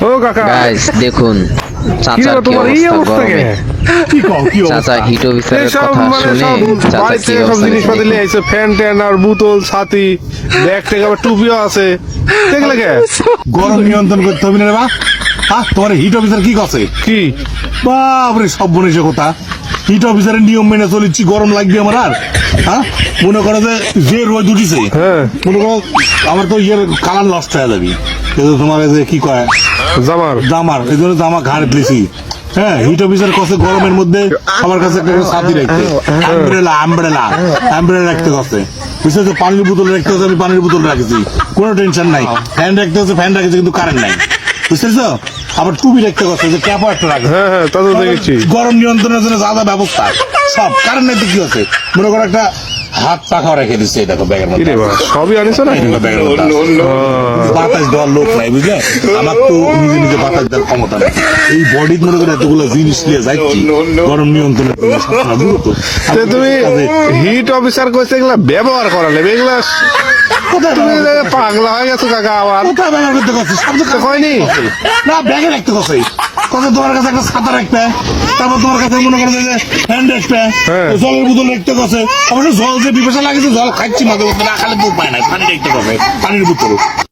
ও কাকা গাইস দেখুন চাচার কি তোমার এই অবস্থা অবস্থা গরমে। কি কও কি চাচা অবস্থা? হিট অফিসারের এইসব কথা মানে শুনে সব চাচা বাড়ি কি থেকে সব অবস্থা জিনিসপাতি নিয়ে আইছে, ফ্যান ট্যান আর বোতল ছাতি, ব্যাগ থেকে আবার টুপিও আছে, দেখলে কে গরম নিয়ন্ত্রণ করতে হবে না রে বা। হ্যাঁ, তোমার হিট অফিসার কি করছে? কি বাপরে, সব বনেছে কথা। হিট অফিসারের নিয়ম মেনে চলেছি, গরম লাগবে আমার আর? হ্যাঁ, মনে করো যে রোদ উঠিছে, হ্যাঁ মনে করো আমার তো ইয়ের কালার নষ্ট হয়ে যাবি, কিন্তু তোমার এই যে কি কয় জামার জামার, এই জন্য জামা ঘাড়ে দিয়েছি। হ্যাঁ, হিট অফিসার কাছে গরমের মধ্যে আমার কাছে একটা করে ছাতি রাখতে, আমব্রেলা রাখতে কাছে, বিশেষ করে পানির বোতল রাখতে হচ্ছে, আমি পানির বোতল রাখছি, কোনো টেনশন নাই। ফ্যান রাখতে হচ্ছে, ফ্যান রাখেছে, কিন্তু কারেন্ট নাই, বুঝতেছো? আবার টুপি রাখতে করছে, যে ক্যাপও একটা রাখে। হ্যাঁ হ্যাঁ তা তো দেখেছি। গরম নিয়ন্ত্রণের জন্য যা যা ব্যবস্থা সব, কারেন্ট নাই তো কি হচ্ছে, মনে করো একটা হাত পাখাও রেখে দিচ্ছে, এই দেখো ব্যাগের কি মধ্যে। রে বাবা, সবই আনিছো না? এই দেখো ব্যাগের মধ্যে আছে। বাতাস দেওয়ার লোক নাই, বুঝলে? আমার তো নিজে নিজে বাতাস দেওয়ার ক্ষমতা নাই। এই বডি মনে করে এতগুলো জিনিস নিয়ে যাচ্ছি গরম নিয়ন্ত্রণের জন্য, সবসময় বুঝো তো? তো তুমি হিট অফিসার কইছে এগুলা ব্যবহার করালে, এগুলা কোথায় তুমি ব্যবহার করতে পাগলা হয়ে গেছো কাকা আবার। কোথায় ব্যবহার করতে করছে? সব তো হয়নি? না, ব্যাগে রাখতে করছে। কত তোমার কাছে একটা ছাতা রাখতে, তারপর তোমার কাছে মনে করো যে হ্যান্ড রাখতে, হ্যাঁ। জলের বোতল রাখতে করছে। অবশ্য জল যে বিপেশা লাগেছে, জল খাচ্ছি মাঝে মধ্যে, না খালে তো উপায় নাই, পানি রাখতে করছে, পানির বোতল।